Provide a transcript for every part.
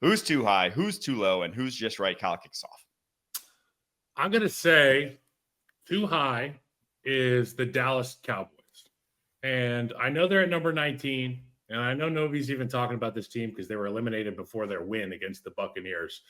Who's too high? Who's too low? And who's just right? Kyle kicks off. I'm going to say too high is the Dallas Cowboys. And I know they're at number 19. And I know nobody's even talking about this team because they were eliminated before their win against the Buccaneers.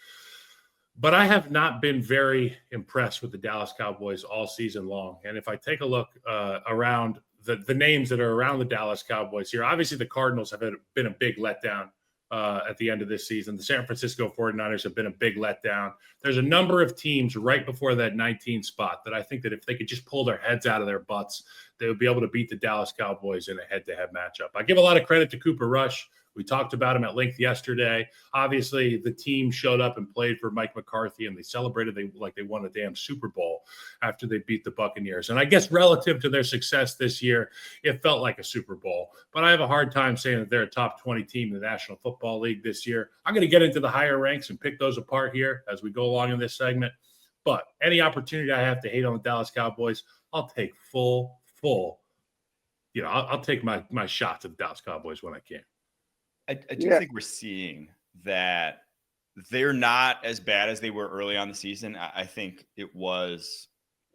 But I have not been very impressed with the Dallas Cowboys all season long. And if I take a look around the names that are around the Dallas Cowboys here, obviously the Cardinals have been a big letdown at the end of this season. The San Francisco 49ers have been a big letdown. There's a number of teams right before that 19 spot that I think that if they could just pull their heads out of their butts, they would be able to beat the Dallas Cowboys in a head-to-head matchup. I give a lot of credit to Cooper Rush. We talked about him at length yesterday. Obviously, the team showed up and played for Mike McCarthy, and they celebrated like they won a damn Super Bowl after they beat the Buccaneers. And I guess relative to their success this year, it felt like a Super Bowl. But I have a hard time saying that they're a top 20 team in the National Football League this year. I'm going to get into the higher ranks and pick those apart here as we go along in this segment. But any opportunity I have to hate on the Dallas Cowboys, I'll take full. I'll take my shots at the Dallas Cowboys when I can. I do think we're seeing that they're not as bad as they were early on the season. I think it was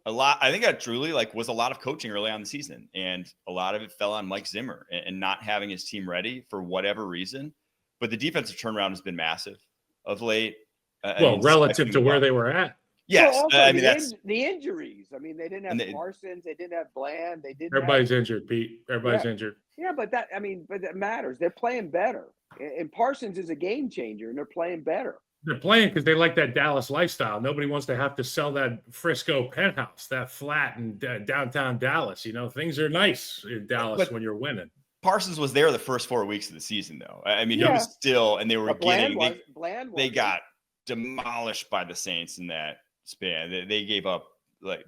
a lot. I think that truly was a lot of coaching early on the season, and a lot of it fell on Mike Zimmer and not having his team ready for whatever reason. But the defensive turnaround has been massive of late. Relative to where they were at. Yes, also, that's the injuries. I mean, they didn't have Parsons, they didn't have Bland, they didn't. Everybody's injured, Pete. Everybody's injured. Yeah, but that matters. They're playing better, and Parsons is a game changer, and they're playing better. They're playing because they like that Dallas lifestyle. Nobody wants to have to sell that Frisco penthouse, that flat in downtown Dallas. Things are nice in Dallas when you're winning. Parsons was there the first 4 weeks of the season, though. I mean, he was still, and they were they got demolished by the Saints in that span. They gave up,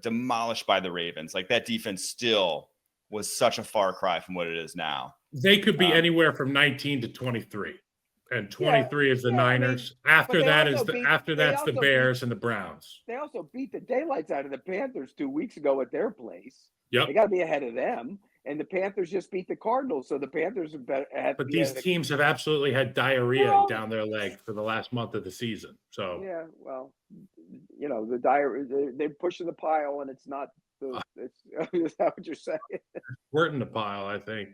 demolished by the Ravens. That defense still was such a far cry from what it is now. They could be anywhere from 19 to 23, and 23 is the Niners. After that's the Bears and the Browns. They also beat the daylights out of the Panthers 2 weeks ago at their place. Yep. They got to be ahead of them. And the Panthers just beat the Cardinals, so the Panthers are better. But these teams have absolutely had diarrhea down their leg for the last month of the season. So the diarrhea, they're pushing the pile, and it's not. Is that what you're saying? We're in the pile, I think.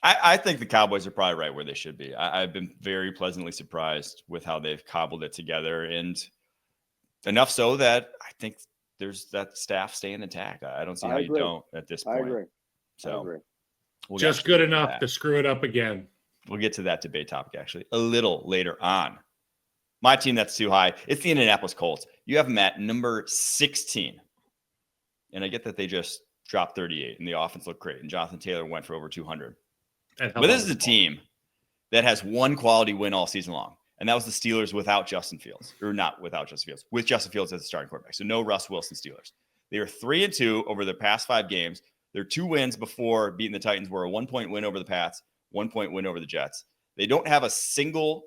I think the Cowboys are probably right where they should be. I've been very pleasantly surprised with how they've cobbled it together, and enough so that I think there's that staff staying intact. I don't see how you don't at this point. I agree. So I agree. Just good enough to screw it up again. We'll get to that debate topic actually a little later on. My team that's too high, it's the Indianapolis Colts. You have them at number 16. And I get that they just dropped 38 and the offense looked great. And Jonathan Taylor went for over 200. But this is a team that has one quality win all season long. And that was the Steelers without Justin Fields, or not without Justin Fields, with Justin Fields as the starting quarterback. So no Russ Wilson Steelers. They are 3-2 over their past 5 games. Their 2 wins before beating the Titans were a 1-point win over the Pats, 1-point win over the Jets. They don't have a single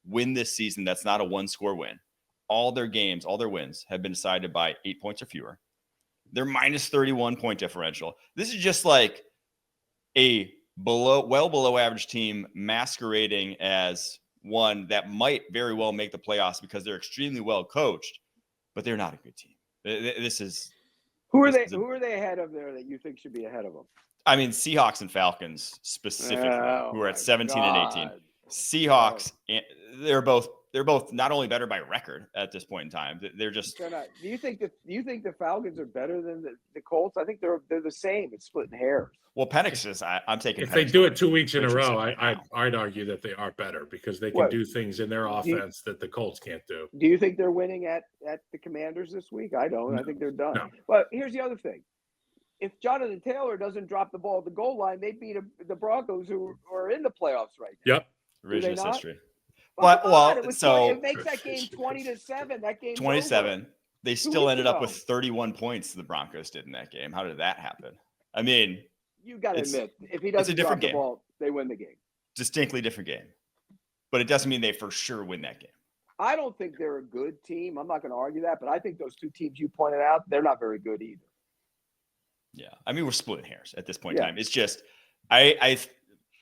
win this season that's not a 1-score win. All their games, all their wins have been decided by 8 points or fewer. They're minus 31 point differential. This is just like a well below average team masquerading as one that might very well make the playoffs because they're extremely well coached, but they're not a good team. Who are they ahead of there that you think should be ahead of them? I mean, Seahawks and Falcons specifically, who are at 17 and 18. Seahawks, they're both not only better by record at this point in time. They're just. Do you think the Falcons are better than the Colts? I think they're the same. It's splitting hairs. Well, Penix is. I'm taking. If they do it 2 weeks in a row, I'd argue that they are better because they can do things in their offense that the Colts can't do. Do you think they're winning at the Commanders this week? I don't. No. I think they're done. No. But here's the other thing. If Jonathan Taylor doesn't drop the ball at the goal line, they beat the Broncos, who are in the playoffs right now. Yep. Revisionist history. It makes that game 20-7. That game 27. Over. They still ended up with 31 points. The Broncos did in that game. How did that happen? I mean, you got to admit, if he doesn't drop the ball, they win the game. Distinctly different game, but it doesn't mean they for sure win that game. I don't think they're a good team. I'm not going to argue that, but I think those 2 teams you pointed out, they're not very good either. Yeah, I mean, we're splitting hairs at this point in time. It's just, I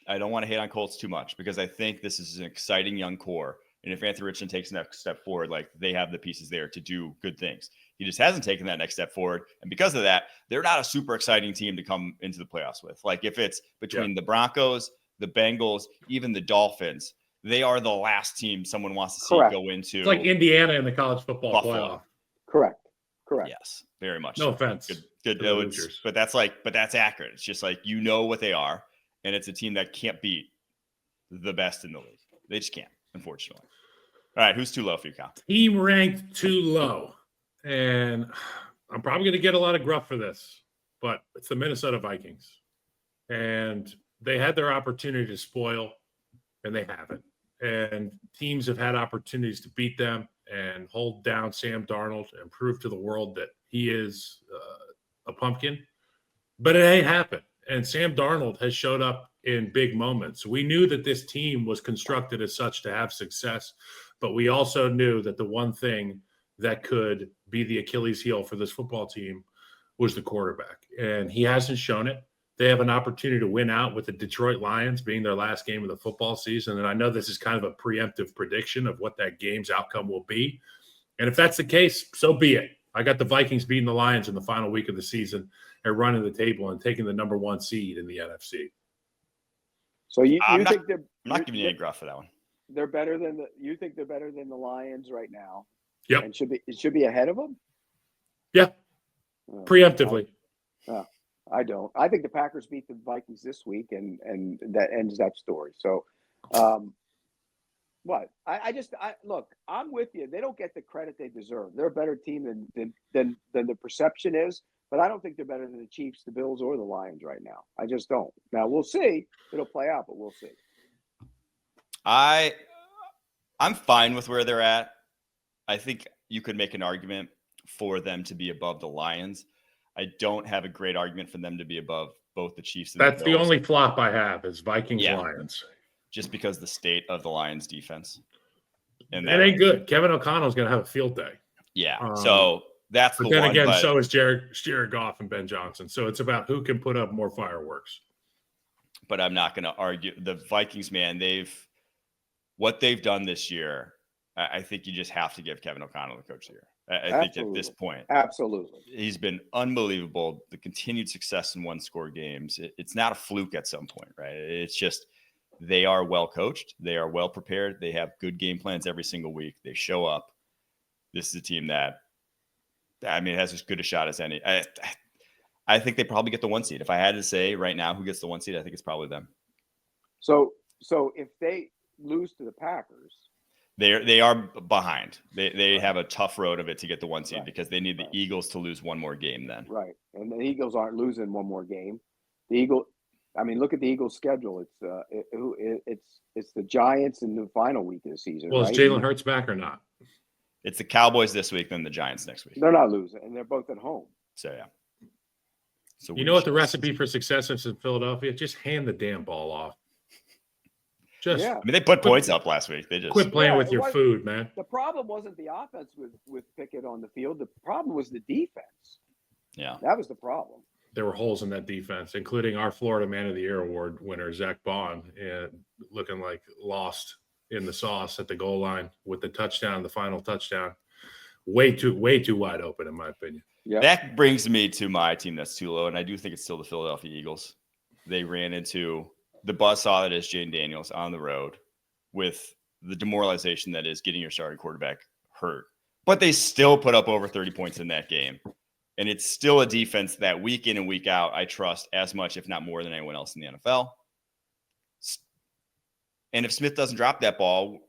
I don't want to hate on Colts too much because I think this is an exciting young core. And if Anthony Richardson takes the next step forward, like they have the pieces there to do good things. He just hasn't taken that next step forward. And because of that, they're not a super exciting team to come into the playoffs with. Like if it's between the Broncos, the Bengals, even the Dolphins, they are the last team someone wants to see go into. It's like Indiana in the college football playoff. Correct. Yes, very much. No offense. Good. But that's accurate. It's just like, you know what they are. And it's a team that can't beat the best in the league. They just can't, unfortunately. All right, who's too low for you, Kyle? Team ranked too low. And I'm probably going to get a lot of gruff for this, but it's the Minnesota Vikings. And they had their opportunity to spoil, and they haven't. And teams have had opportunities to beat them and hold down Sam Darnold and prove to the world that he is a pumpkin. But it ain't happened. And Sam Darnold has showed up in big moments. We knew that this team was constructed as such to have success, but we also knew that the one thing that could be the Achilles heel for this football team was the quarterback. And he hasn't shown it. They have an opportunity to win out with the Detroit Lions being their last game of the football season. And I know this is kind of a preemptive prediction of what that game's outcome will be. And if that's the case, so be it. I got the Vikings beating the Lions in the final week of the season and running the table and taking the number 1 seed in the NFC. So you think I'm not giving you any gruff for that one. They're better than you think they're better than the Lions right now? Yep. And it should be ahead of them? Yeah. Preemptively. I don't. I think the Packers beat the Vikings this week, and that ends that story. So, what? Look. I'm with you. They don't get the credit they deserve. They're a better team than the perception is. But I don't think they're better than the Chiefs, the Bills, or the Lions right now. I just don't. Now we'll see. It'll play out, but we'll see. I'm fine with where they're at. I think you could make an argument for them to be above the Lions. I don't have a great argument for them to be above both the Chiefs and That's the Bills. The only flop I have is Vikings-Lions. Just because the state of the Lions defense. And it ain't good. Kevin O'Connell's going to have a field day. Yeah. So that's the one. But then again, so is Jared Goff and Ben Johnson. So it's about who can put up more fireworks. But I'm not going to argue. The Vikings, man, what they've done this year, I think you just have to give Kevin O'Connell the coach of the year. I think at this point, absolutely, he's been unbelievable. The continued success in one-score games, it's not a fluke at some point, right? It's just they are well coached, they are well prepared, they have good game plans every single week. They show up. This is a team that, has as good a shot as any. I think they probably get the 1 seed. If I had to say right now who gets the 1 seed, I think it's probably them. So if they lose to the Packers. They are behind. They have a tough road of it to get the 1 seed because they need the Eagles to lose one more game then. Right. And the Eagles aren't losing one more game. Look at the Eagles' schedule. It's the Giants in the final week of the season. Well, is Jalen Hurts back or not? It's the Cowboys this week, then the Giants next week. They're not losing, and they're both at home. So, yeah. So you know what the recipe for success is in Philadelphia? Just hand the damn ball off. They put points up last week. They just quit playing with your food, man. The problem wasn't the offense with Pickett on the field. The problem was the defense. Yeah. That was the problem. There were holes in that defense, including our Florida Man of the Year award winner, Zach Bond, looking like lost in the sauce at the goal line with the touchdown, the final touchdown. Way too wide open, in my opinion. Yeah. That brings me to my team that's too low, and I do think it's still the Philadelphia Eagles. They ran into the buzzsaw that is Jane Daniels on the road with the demoralization that is getting your starting quarterback hurt. But they still put up over 30 points in that game. And it's still a defense that week in and week out, I trust as much, if not more than anyone else in the NFL. And if Smith doesn't drop that ball,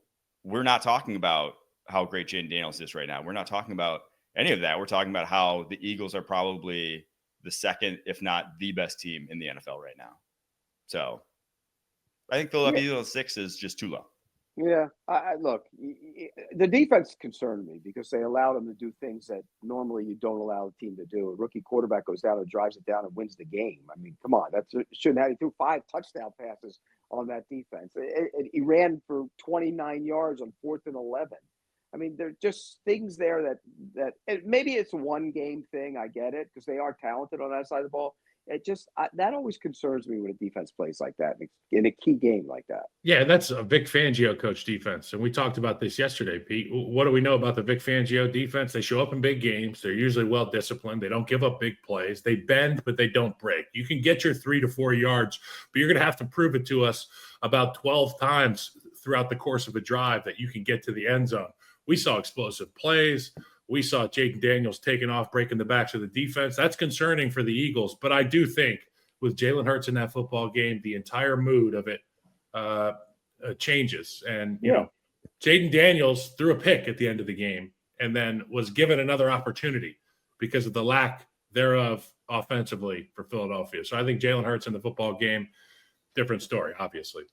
we're not talking about how great Jane Daniels is right now. We're not talking about any of that. We're talking about how the Eagles are probably the second, if not the best team in the NFL right now. So I think Philadelphia Eagles 6 is just too low. Yeah, look, the defense concerned me because they allowed them to do things that normally you don't allow a team to do. A rookie quarterback goes down and drives it down and wins the game. I mean, come on, shouldn't have. He threw 5 touchdown passes on that defense. He ran for 29 yards on 4th and 11. I mean, there's just things there that maybe it's a one game thing. I get it because they are talented on that side of the ball. that always concerns me when a defense plays like that in a key game like that. Yeah, that's a Vic Fangio coach defense. And we talked about this yesterday, Pete. What do we know about the Vic Fangio defense? They show up in big games. They're usually well disciplined. They don't give up big plays. They bend, but they don't break. You can get your 3 to 4 yards, but you're going to have to prove it to us about 12 times throughout the course of a drive that you can get to the end zone. We saw explosive plays. We saw Jaden Daniels taking off, breaking the backs of the defense. That's concerning for the Eagles. But I do think with Jalen Hurts in that football game, the entire mood of it changes. And, you know, Jaden Daniels threw a pick at the end of the game and then was given another opportunity because of the lack thereof offensively for Philadelphia. So I think Jalen Hurts in the football game, different story, obviously.